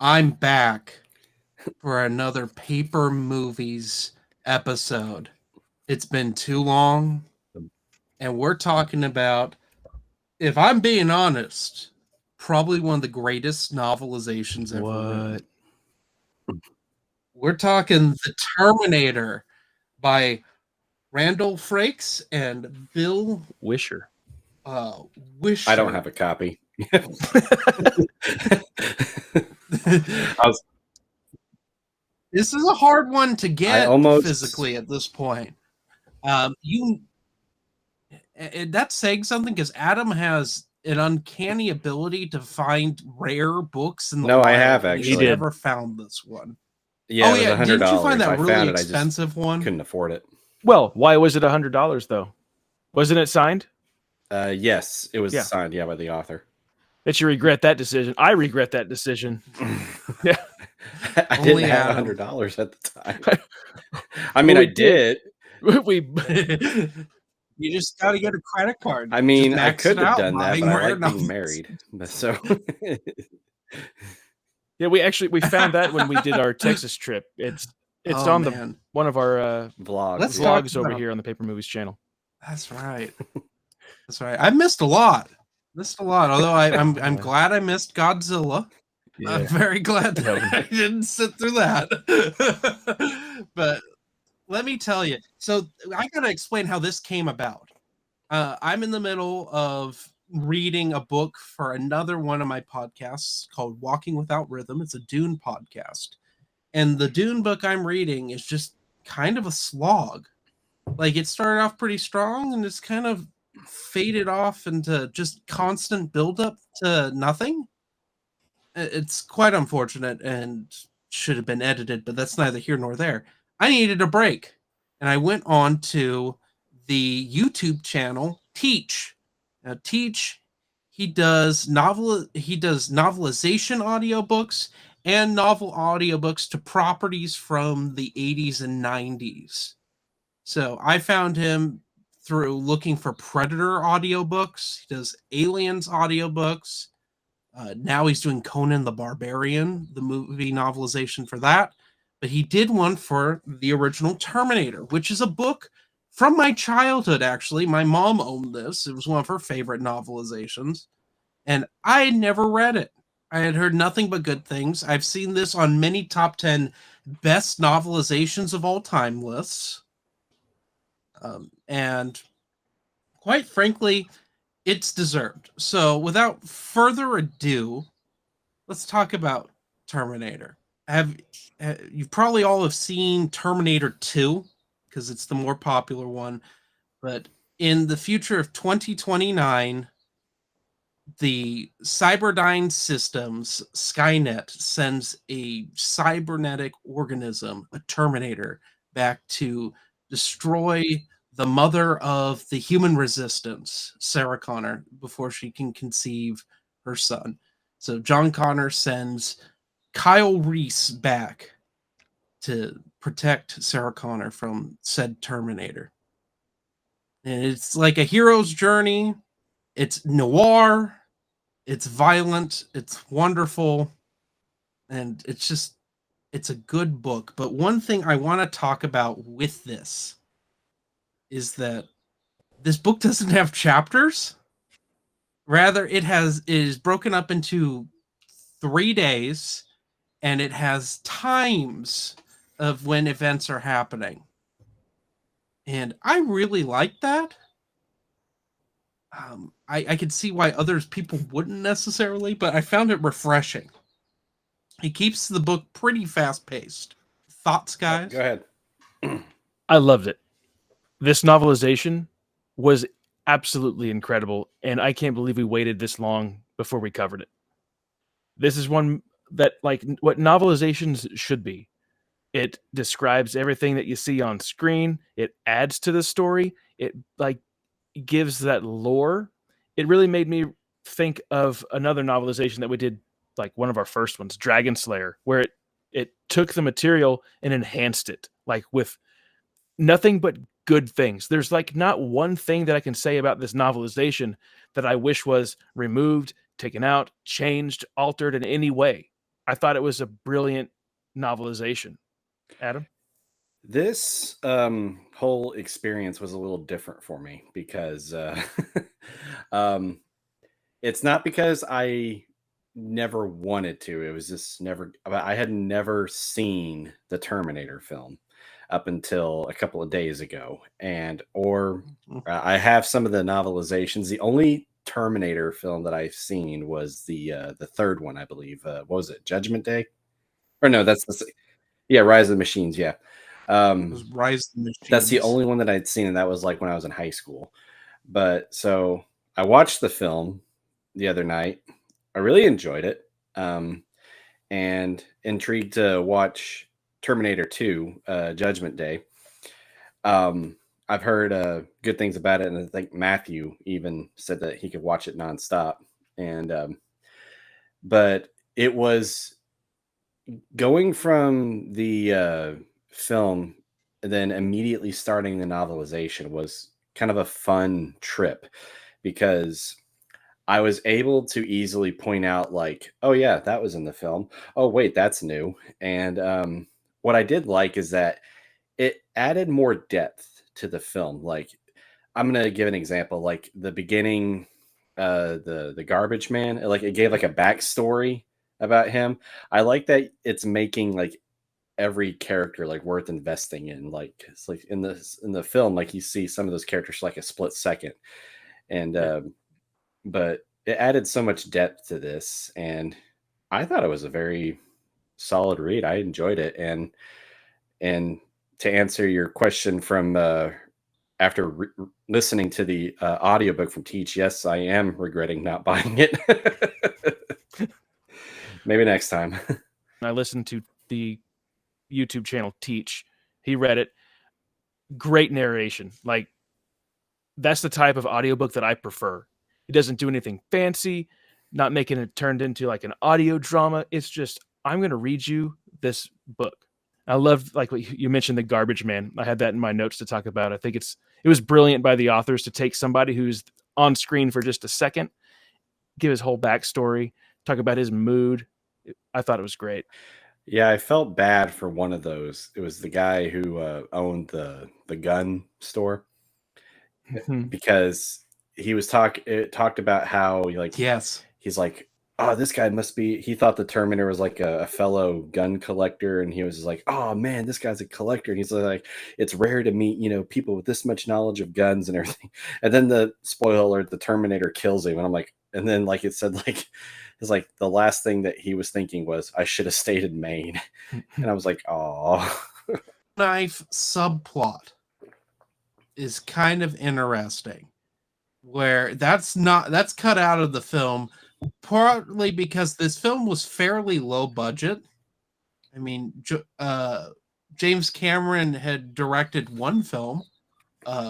I'm back for another Paper Movies episode. It's been too long, and we're talking about, if I'm being honest, probably one of the greatest novelizations ever written. We're talking The Terminator by Randall Frakes and Bill Wisher. Wisher. I don't have a copy. This is a hard one to get physically at this point. That's saying something, because Adam has an uncanny ability to find rare books in the wild. I have actually. He's never found this one. Yeah, it was $100. Didn't you find that really found expensive one? Couldn't afford it. Well, why was it $100 though? Wasn't it signed? Yes, it was signed. Yeah, by the author. Bet you regret that decision. I regret that decision. Yeah, I didn't have $100 at the time. I mean, I did. You just got to get a credit card. I mean, I could have done that, but I like being married. So, yeah, we found that when we did our Texas trip. It's on one of our vlogs over here on the Paper Movies channel. That's right. That's right. I missed a lot. Although I'm glad I missed Godzilla. Yeah. I'm very glad that I didn't sit through that. But let me tell you. So I got to explain how this came about. I'm in the middle of reading a book for another one of my podcasts called Walking Without Rhythm. It's a Dune podcast. And the Dune book I'm reading is just kind of a slog. Like, it started off pretty strong and it's kind of faded off into just constant buildup to nothing. It's quite unfortunate and should have been edited, but that's neither here nor there. I needed a break, and I went on to the YouTube channel Teach. Now, Teach, he does novelization audiobooks and novel audiobooks to properties from the 80s and 90s. So I found him through looking for Predator audiobooks. He does Aliens audiobooks. Now he's doing Conan the Barbarian, the movie novelization for that. But he did one for the original Terminator, which is a book from my childhood, actually. My mom owned this. It was one of her favorite novelizations. And I had never read it. I had heard nothing but good things. I've seen this on many top 10 best novelizations of all time lists. And quite frankly, it's deserved. So without further ado, let's talk about Terminator. You've probably all have seen Terminator 2, because it's the more popular one. But in the future of 2029, the Cyberdyne Systems, Skynet, sends a cybernetic organism, a Terminator, back to destroy the mother of the human resistance, Sarah Connor, before she can conceive her son. So John Connor sends Kyle Reese back to protect Sarah Connor from said Terminator. And it's like a hero's journey. It's noir. It's violent. It's wonderful. And it's a good book. But one thing I want to talk about with this is that this book doesn't have chapters. Rather, it is broken up into 3 days, and it has times of when events are happening. And I really like that. I could see why people wouldn't necessarily, but I found it refreshing. He keeps the book pretty fast-paced. Thoughts, guys? Go ahead. I loved it. This novelization was absolutely incredible, and I can't believe we waited this long before we covered it. This is one that, like, what novelizations should be. It describes everything that you see on screen. It adds to the story. It, like, gives that lore. It really made me think of another novelization that we did, like one of our first ones, Dragon Slayer, where it took the material and enhanced it, like, with nothing but good things. There's like not one thing that I can say about this novelization that I wish was removed, taken out, changed, altered in any way. I thought it was a brilliant novelization. Adam? This whole experience was a little different for me because um, it's not because I never wanted to. It was just never, I had never seen the Terminator film up until a couple of days ago. Or I have some of the novelizations. The only Terminator film that I've seen was the third one, I believe. What was it? Judgment Day? Or no, yeah, Rise of the Machines. Yeah. It was Rise of the That's the Machines. only one that I'd seen, and that was like when I was in high school. But so I watched the film the other night. I really enjoyed it, and intrigued to watch Terminator 2, Judgment Day. I've heard good things about it, and I think Matthew even said that he could watch it nonstop. And but it was going from the film and then immediately starting the novelization was kind of a fun trip because I was able to easily point out, like, oh, yeah, that was in the film. Oh, wait, that's new. And what I did like is that it added more depth to the film. Like, I'm going to give an example, like the beginning, the garbage man, like it gave like a backstory about him. I like that it's making like every character like worth investing in. Like it's like in the film, like you see some of those characters for like a split second, and but it added so much depth to this, and I thought it was a very solid read. I enjoyed it, and to answer your question from after listening to the audiobook from Teach, yes, I am regretting not buying it. Maybe next time. I listened to the YouTube channel Teach. He read it. Great narration. Like, that's the type of audiobook that I prefer. It doesn't do anything fancy, not making it turned into like an audio drama. It's just, I'm going to read you this book. I love, like what you mentioned, the garbage man. I had that in my notes to talk about. I think it was brilliant by the authors to take somebody who's on screen for just a second, give his whole backstory, talk about his mood. I thought it was great. Yeah, I felt bad for one of those. It was the guy who owned the gun store because he was talked about how Yes. he's like, oh, this guy must be, he thought the Terminator was like a fellow gun collector, and he was just like, oh man, this guy's a collector, and he's like, it's rare to meet people with this much knowledge of guns and everything. And then the spoiler alert, the Terminator kills him, and I'm like, and then like it said, like it's like the last thing that he was thinking was, I should have stayed in Maine. And I was like, oh. Knife subplot is kind of interesting, where that's cut out of the film, partly because this film was fairly low budget. I mean, James Cameron had directed one film,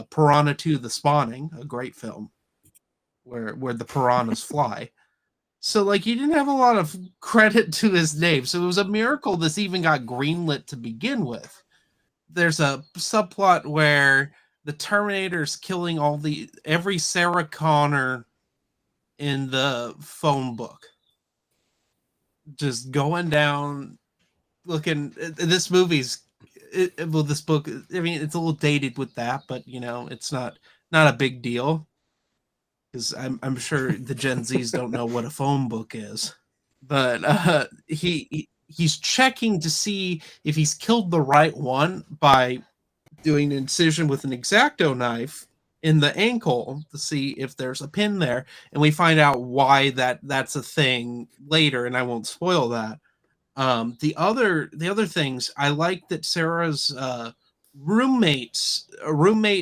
Piranha 2: The Spawning, a great film where the piranhas fly. So like he didn't have a lot of credit to his name. So it was a miracle this even got greenlit to begin with. There's a subplot where the Terminator's killing every Sarah Connor in the phone book. Just going down, looking. This movie's, this book. I mean, it's a little dated with that, but it's not a big deal because I'm sure the Gen Zs don't know what a phone book is. But he's checking to see if he's killed the right one by doing an incision with an X-Acto knife in the ankle to see if there's a pin there, and we find out why that's a thing later, and I won't spoil that. The other things, I like that Sarah's roommate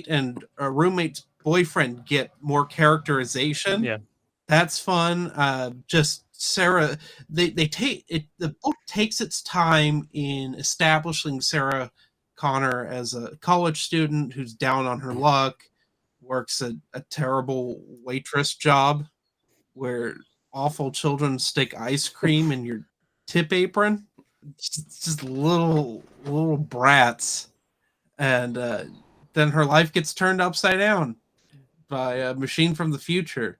and a roommate's boyfriend get more characterization. Yeah. That's fun. Just Sarah, they take it. The book takes its time in establishing Sarah Connor as a college student who's down on her luck, works a terrible waitress job where awful children stick ice cream in your tip apron. Just little brats, and then her life gets turned upside down by a machine from the future.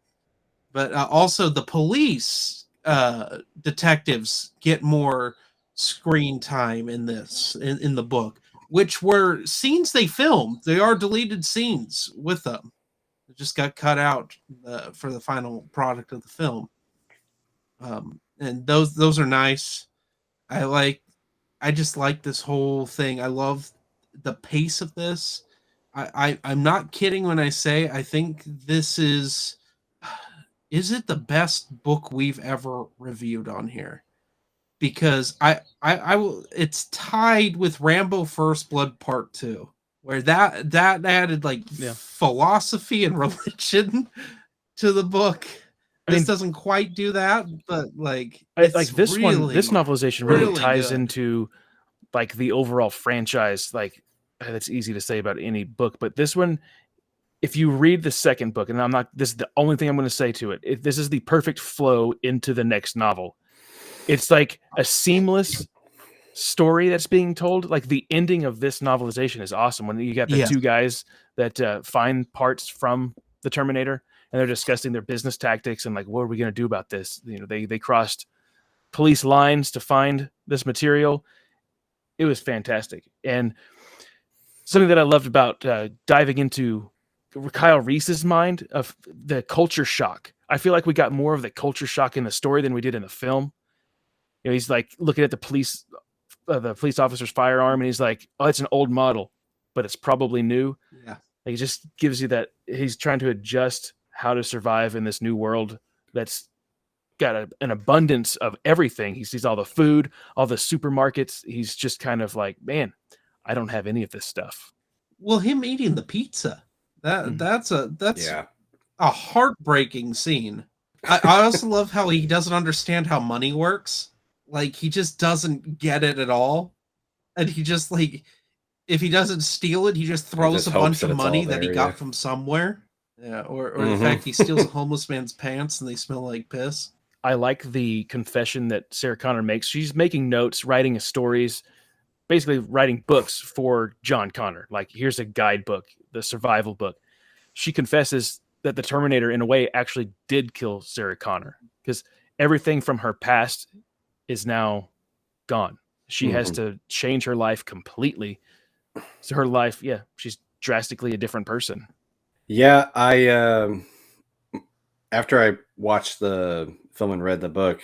But also the police detectives get more screen time in in the book, which were scenes they filmed. They are deleted scenes with them. It just got cut out for the final product of the film. And those are nice. I just like this whole thing. I love the pace of this. I'm not kidding when I say I think this is it the best book we've ever reviewed on here? Because I will, it's tied with Rambo First Blood Part 2, where that added like Yeah. philosophy and religion to the book. I This mean, doesn't quite do that, but like like it's this one, this really, novelization really ties good. into like the overall franchise. Like that's easy to say about any book, but this one, if you read the second book, and I'm not, this is the only thing I'm going to say to it. This is the perfect flow into the next novel. It's like a seamless story that's being told. Like the ending of this novelization is awesome. When you got the Yes. two guys that find parts from the Terminator, and they're discussing their business tactics and like, what are we going to do about this? You know, they crossed police lines to find this material. It was fantastic, and something that I loved about diving into Kyle Reese's mind of the culture shock. I feel like we got more of the culture shock in the story than we did in the film. You know, he's like looking at the police officer's firearm, and he's like, "Oh, it's an old model, but it's probably new." Yeah. Like, it just gives you that he's trying to adjust how to survive in this new world that's got an abundance of everything. He sees all the food, all the supermarkets. He's just kind of like, man, I don't have any of this stuff. Well, him eating the pizza. That's Yeah. a heartbreaking scene. I also love how he doesn't understand how money works. Like he just doesn't get it at all. And he just like if he doesn't steal it, he just throws just a hopes bunch that of it's all money that he there, got yeah. from somewhere. Yeah, or the Mhm. fact he steals a homeless man's pants and they smell like piss. I like the confession that Sarah Connor makes. She's making notes, writing stories, basically writing books for John Connor. Like, here's a guidebook, the survival book. She confesses that the Terminator, in a way, actually did kill Sarah Connor because everything from her past is now gone. She has to change her life completely. So her life, yeah, she's drastically a different person. Yeah, I after I watched the film and read the book,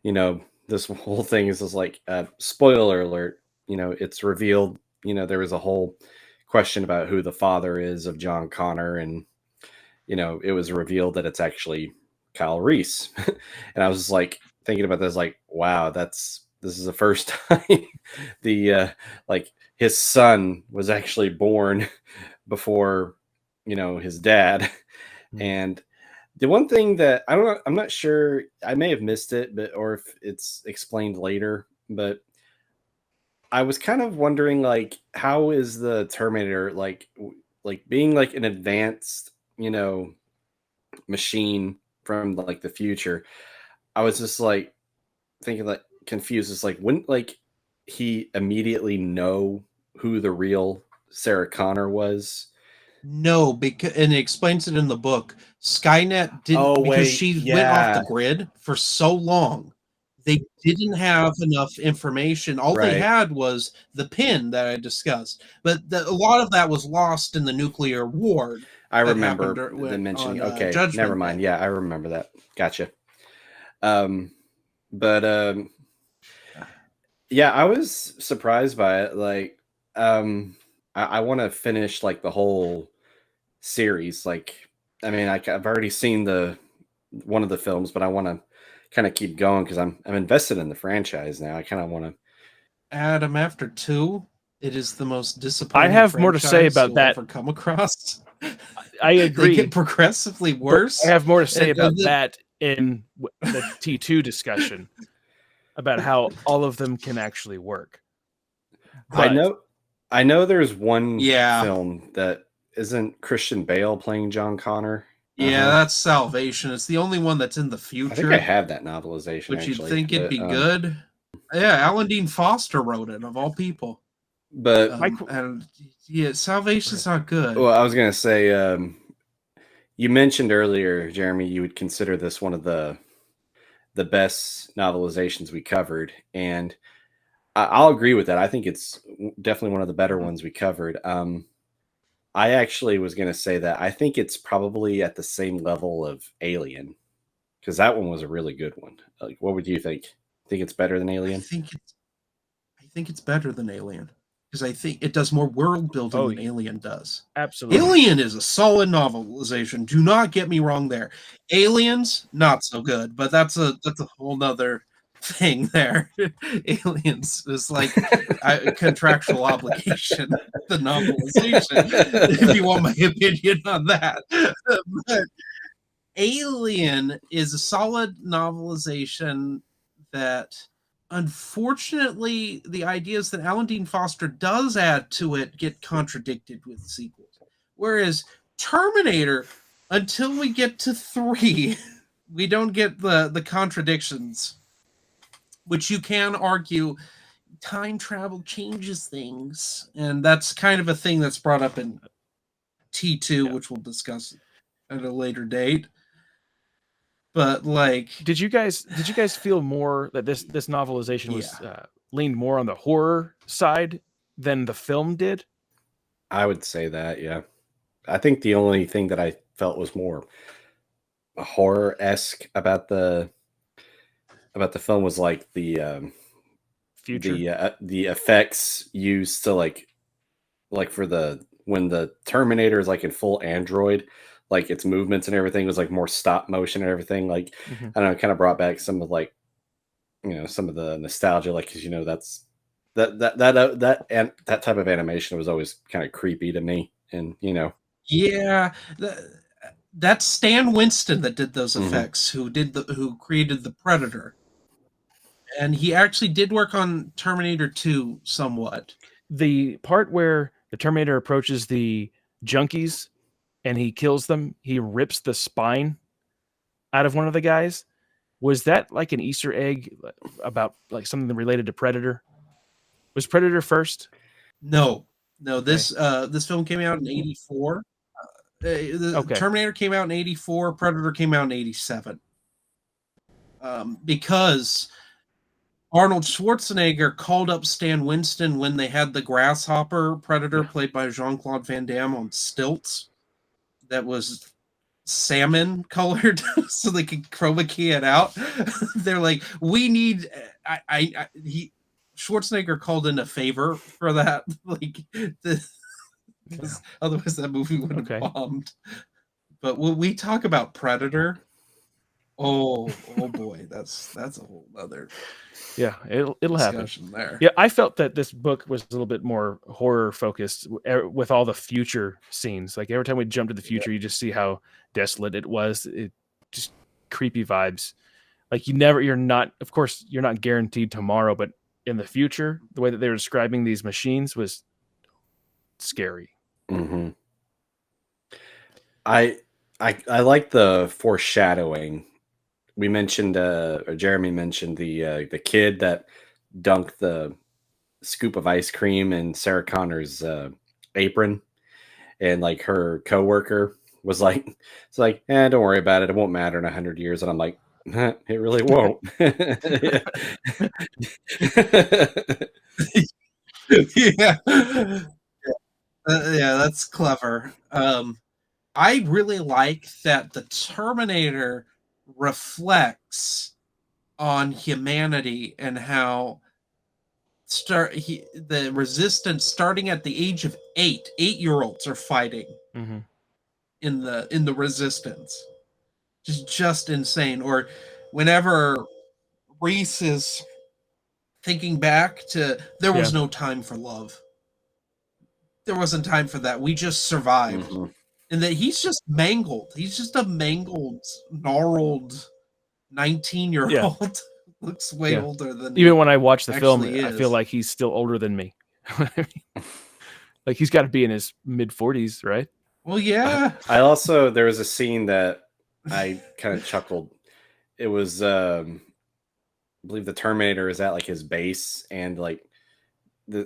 you know, this whole thing is just like spoiler alert. You know, it's revealed. You know, there was a whole question about who the father is of John Connor, and you know, it was revealed that it's actually Kyle Reese. And I was just like thinking about this, like, wow, this is the first time the like his son was actually born before, you know, his dad. And the one thing that I don't know, I'm not sure, I may have missed it, but or if it's explained later, but I was kind of wondering, like, how is the Terminator like being like an advanced, you know, machine from like the future? I was just like thinking, like, confused. It's like, wouldn't like he immediately know who the real Sarah Connor was? No, because and it explains it in the book. Skynet didn't Oh because wait, she went off the yeah, grid for so long. They didn't have enough information. All they right. had was the pin that I discussed, but a lot of that was lost in the nuclear war I that happened remember them mentioning. on Okay, never Judgment mind. Day. Yeah, I remember that. Gotcha. Um, but yeah, I was surprised by it. Like, I want to finish like the whole series. Like, I mean, I've already seen the one of the films, but I want to kind of keep going because I'm invested in the franchise now. I kind of want to. Adam, after 2, it is the most I disappointing have more to say franchise about you'll that. ever come across. I They agree. get progressively But worse. I have more to say And about the- that in the T2 discussion about how all of them can actually work. But I know there's one Yeah. film that isn't Christian Bale playing John Connor. Yeah, that's Salvation. It's the only one that's in the I think I future, have that novelization which you'd actually, think it'd but be good. Yeah, Alan Dean Foster wrote it, of all people. but And yeah, Salvation's not good. well, I was gonna say, you mentioned earlier, Jeremy, you would consider this one of the the best novelizations we covered, and I'll agree with that. I think it's definitely one of the better ones we covered. I actually was going to say that I think it's probably at the same level of Alien, because that one was a really good one. Like, what would you think? Think it's better than Alien? I think it's better than Alien because I think it does more world building Oh, than Alien does. absolutely. Alien is a solid novelization. Do not get me wrong there. Aliens, not so good, but that's a whole nother thing there. Aliens is like a contractual obligation, the novelization, if you want my opinion on that. But Alien is a solid novelization that unfortunately the ideas that Alan Dean Foster does add to it get contradicted with sequels. Whereas Terminator, until we get to 3, we don't get the contradictions, which you can argue time travel changes things, and that's kind of a thing that's brought up in T2, which we'll discuss at a later date. But like, did you guys feel more that this novelization was leaned more on the horror side than the film did? I would say that, yeah. I think the only thing that I felt was more horror-esque about the film was like the Future. the effects used to like for the when the Terminator is like in full android, like its movements and everything was like more stop motion and everything. Like Mm-hmm. I don't know, it kind of brought back some of like some of the nostalgia, like because that's that type of animation was always kind of creepy to me, and yeah, that's Stan Winston that did those Mhm. effects, who created the Predator, and he actually did work on Terminator 2 somewhat. The part where the Terminator approaches the junkies and he kills them, he rips the spine out of one of the guys. Was that like an Easter egg about like something related to Predator? Was Predator first? No, this film came out in '84. The Okay. Terminator came out in '84. Predator came out in '87. Because Arnold Schwarzenegger called up Stan Winston when they had the grasshopper Predator played by Jean-Claude Van Damme on stilts that was salmon colored so they could chroma key it out. They're like, we need Schwarzenegger called in a favor for that, like because otherwise that movie would have bombed. But when we talk about Predator, oh boy, that's a whole other it'll happen there. Yeah, I felt that this book was a little bit more horror focused with all the future scenes. Like every time we jump to the future, you just see how desolate it was. It just creepy vibes. Like you're not guaranteed tomorrow, but in the future, the way that they were describing these machines was scary. Mm-hmm. I like the foreshadowing. We mentioned, or Jeremy mentioned the kid that dunked the scoop of ice cream in Sarah Connor's apron, and like her coworker was like, "It's like, don't worry about it. It won't matter in 100 years." And I'm like, it really won't. Yeah. Yeah, that's clever. I really like that the Terminator reflects on humanity and how the resistance starting at the age of 8-year-olds are fighting in the resistance. Just insane. Or whenever Reese is thinking back to, there was no time for love. There wasn't time for that. We just survived. Mm-hmm. And that he's just mangled. He's just a mangled, gnarled 19-year-old. Looks way older than even when I watch the film, is. I feel like he's still older than me. Like he's got to be in his mid 40s, right? Well, yeah. I also, there was a scene that I kind of chuckled. It was, I believe the Terminator is at like his base, and like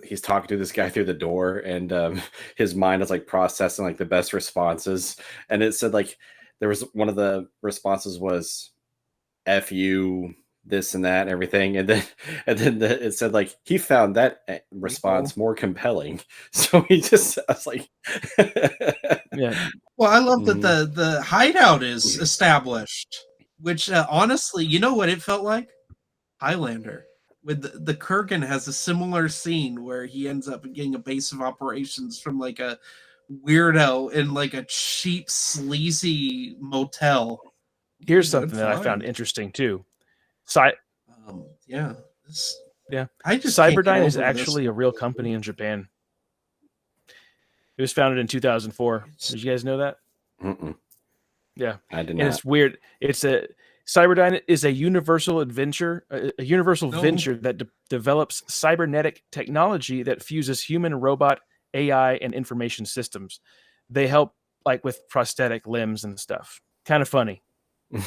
he's talking to this guy through the door, and his mind is like processing like the best responses, and it said like there was one of the responses was "F you," this and that and everything, and then it said like he found that response more compelling. So he just, I was like, Yeah. Well, I love that Mhm. the hideout is established, which honestly, you know what it felt like? Highlander. With the Kurgan has a similar scene where he ends up getting a base of operations from like a weirdo in like a cheap, sleazy motel. Here's Good something that I found find. interesting too. Cy- Yeah, this, yeah, I just can't get Cyberdyne is over this. actually a real company in Japan. It was founded in 2004. Did you guys know that? Mm-mm, Yeah, I did and not. it's weird. It's a Cyberdyne is a universal universal No. venture that develops cybernetic technology that fuses human, robot, AI, and information systems. They help like with prosthetic limbs and stuff. Kind of funny. You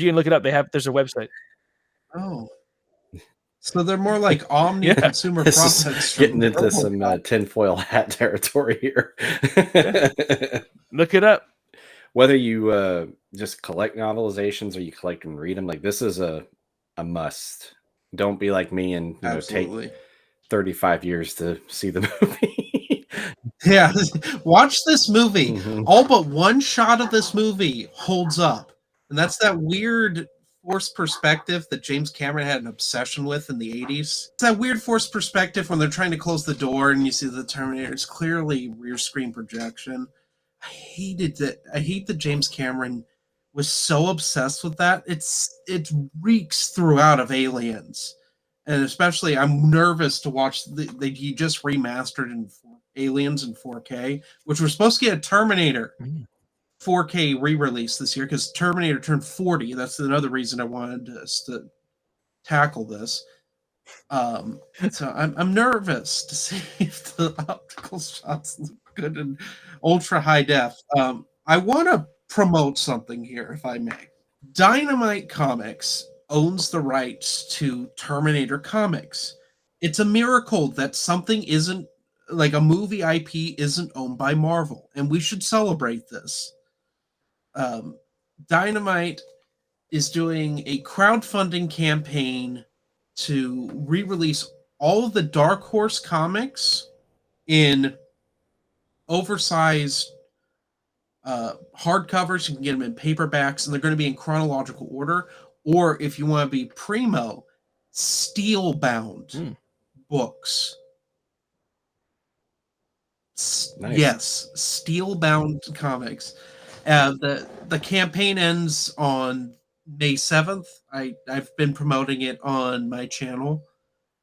can look it up. There's a website. Oh. So they're more like omni Yeah, consumer This products is getting from into some RoboCop. tinfoil hat territory here. yeah. Look it up. Whether you just collect novelizations or you collect and read them, like this is a must. Don't be like me and take Absolutely. 35 years to see the movie. Yeah, watch this movie. Mhm. All but one shot of this movie holds up. And that's that weird forced perspective that James Cameron had an obsession with in the 80s. It's that weird forced perspective when they're trying to close the door and you see the Terminator. It's clearly rear screen projection. I hated that. I hate that James Cameron was so obsessed with that. It reeks throughout of Aliens. And especially, I'm nervous to watch he just remastered Aliens in 4K, which we're supposed to get a Terminator 4K re-release this year because Terminator turned 40. That's another reason I wanted us to tackle this. So I'm nervous to see if the optical shots look good in ultra high def. I want to promote something here, if I may. Dynamite Comics owns the rights to Terminator comics. It's a miracle that something isn't like a movie IP isn't owned by Marvel, and we should celebrate this. Um, Dynamite is doing a crowdfunding campaign to re-release all of the Dark Horse comics in oversized hardcovers. You can get them in paperbacks, and they're going to be in chronological order. Or if you want to be primo, steel bound books. Nice. Yes, steel bound comics. The campaign ends on May 7th. I've been promoting it on my channel,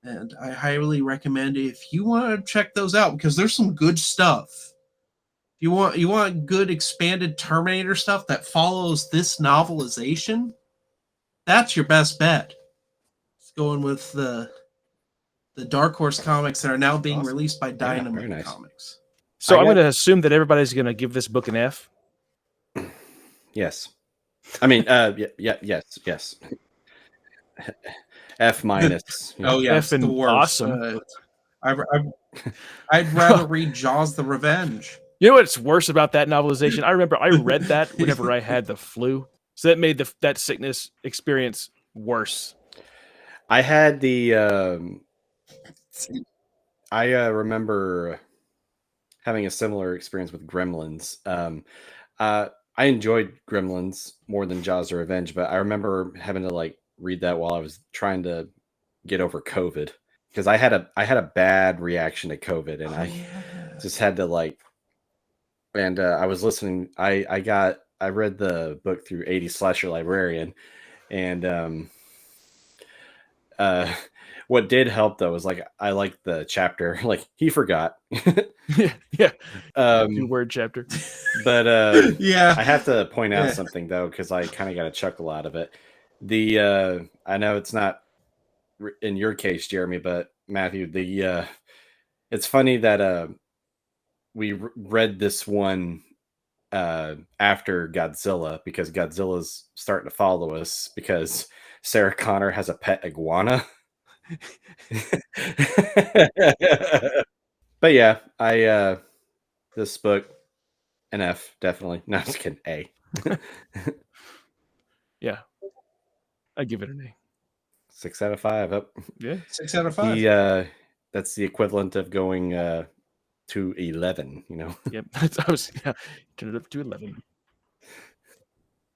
and I highly recommend it if you want to check those out because there's some good stuff. If you want good expanded Terminator stuff that follows this novelization, that's your best bet. It's going with the Dark Horse comics that are now being Awesome. released by Yeah, very Dynamite nice. Comics. So I I'm got- going to assume that everybody's going to give this book an F. Yes. I mean, yes. F minus. Oh yeah, it's the Effing worst. awesome. I'd rather read Jaws: The Revenge. You know what's worse about that novelization? I remember I read that whenever I had the flu, so that made that sickness experience worse. I had the. I remember having a similar experience with Gremlins. I enjoyed Gremlins more than Jaws: The Revenge, but I remember having to like read that while I was trying to get over COVID because I had a bad reaction to COVID, and I just had to like. And I was listening. I read the book through 80 Slasher Librarian, and what did help though was like I liked the chapter like he forgot. Yeah. 2-word chapter. But Yeah. I have to point out Yeah. something though because I kind of got a chuckle out of it. The I know it's not in your case, Jeremy, but Matthew, the it's funny that we read this one after Godzilla because Godzilla's starting to follow us because Sarah Connor has a pet iguana. But yeah, I this book an F definitely. No, I'm just kidding. A. Yeah. I give it an A. 6 out of 5. Up. Yeah. 6 out of 5. He that's the equivalent of going to 11, you know. Yep. Turn it up to 11.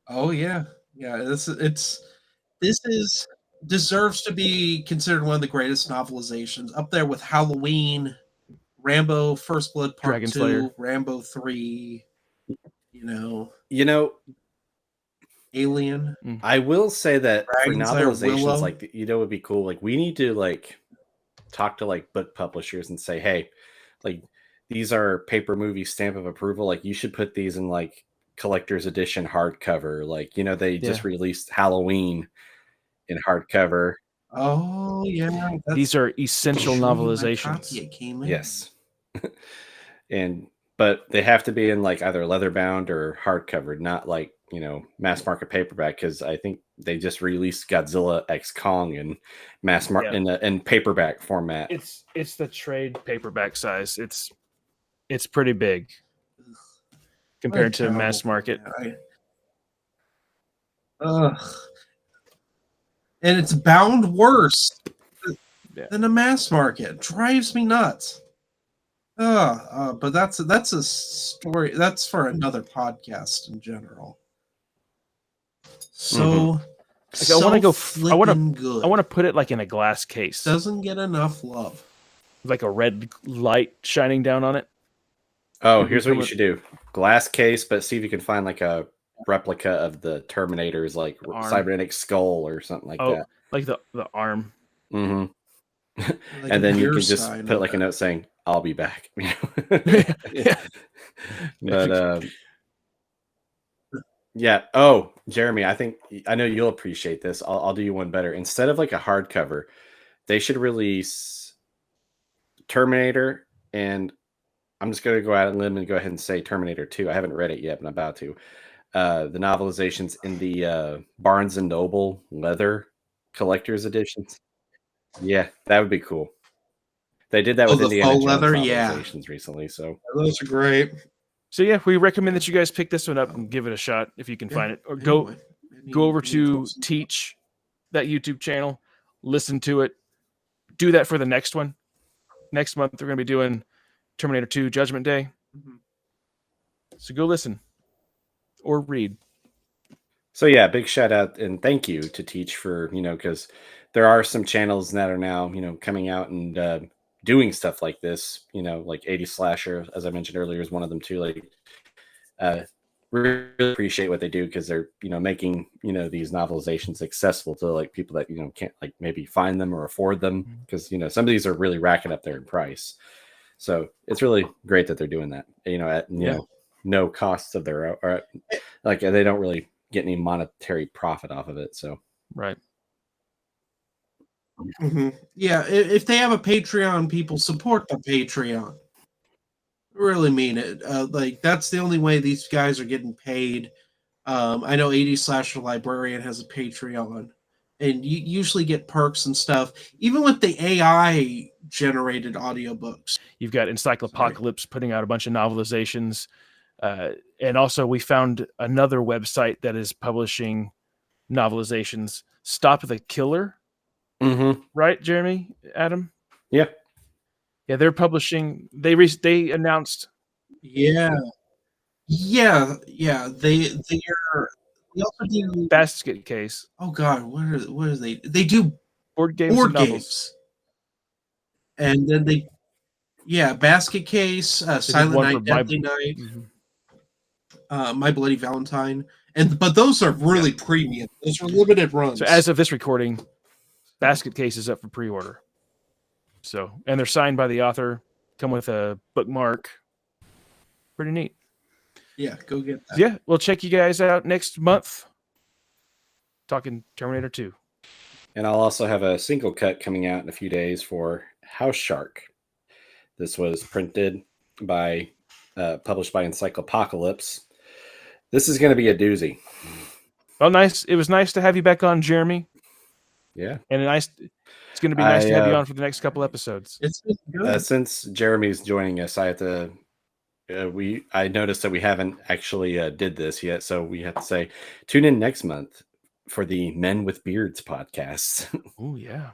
Oh yeah. Yeah, this is deserves to be considered one of the greatest novelizations, up there with Halloween, Rambo First Blood Part Dragon 2, Slayer. Rambo 3, You know, Alien. I will say that for Dragon Slayer, novelizations, Willow. like, it would be cool. Like, we need to like talk to like book publishers and say, hey, like, these are paper movie stamp of approval. Like, you should put these in like collector's edition hardcover. Like, they just released Halloween in hardcover. Oh yeah, These are essential true. My novelizations. copy, it came in. Yes. But they have to be in like either leather bound or hardcover, not like, mass market paperback, because I think they just released Godzilla X Kong in in paperback format. It's the trade paperback size. It's pretty big compared to mass market. Ugh. And it's bound worse than a mass market. Drives me nuts. But that's a story. That's for another podcast in general. So, like, I want to go. Good. I want to put it like in a glass case. Doesn't get enough love. Like a red light shining down on it. Oh, here's what you should do: glass case, but see if you can find like a replica of the Terminator's like cybernetic skull or something like that. Like the arm. Mm-hmm. Like and then you can just put like a note saying, "I'll be back." Yeah. But yeah. Oh, Jeremy, I know you'll appreciate this. I'll do you one better. Instead of like a hardcover, they should release Terminator, and I'm just going to go out on a limb and go ahead and say Terminator 2. I haven't read it yet, but I'm about to. The novelizations in the Barnes and Noble leather collector's editions. Yeah, that would be cool. They did that with Indiana Jones leather, novelizations recently. So those are great. So yeah, we recommend that you guys pick this one up and give it a shot if you can find it, or go over to Teach, that YouTube channel, listen to it, do that for the next one. Next month we're going to be doing Terminator 2 Judgment Day. So go listen or read. So yeah, big shout out and thank you to Teach for, because there are some channels that are now, coming out and doing stuff like this, like 80 Slasher, as I mentioned earlier, is one of them too. Like, really appreciate what they do, because they're, making, these novelizations accessible to like people that, can't like maybe find them or afford them, because, some of these are really racking up there in price. So it's really great that they're doing that, at no costs of their own, or like they don't really get any monetary profit off of it. So right. Yeah, if they have a Patreon, people support the Patreon. Really mean it. Like, that's the only way these guys are getting paid. I know 80 Slasher Librarian has a Patreon, and you usually get perks and stuff, even with the AI generated audiobooks. You've got Encyclopocalypse putting out a bunch of novelizations. And also we found another website that is publishing novelizations, Stop the Killer. Right, Jeremy, Adam? Yeah. Yeah, they're publishing. They announced. Yeah. They also do Basket Case. Oh God, what are they? They do board games. And then Basket Case, Silent Night, Deadly Night, My Bloody Valentine, but those are really premium. Those are limited runs. So as of this recording, Basket Case is up for pre-order. So, and they're signed by the author, come with a bookmark. Pretty neat. Yeah, go get that. Yeah, we'll check you guys out next month. Talking Terminator 2. And I'll also have a single cut coming out in a few days for House Shark. This was printed by, published by Encyclopocalypse. This is going to be a doozy. Well, nice. It was nice to have you back on, Jeremy. Yeah. And it's going to be nice to have you on for the next couple episodes. It's been good. Since Jeremy's joining us, I have to. I noticed that we haven't actually did this yet, so we have to say tune in next month for the Men with Beards podcast. Oh yeah.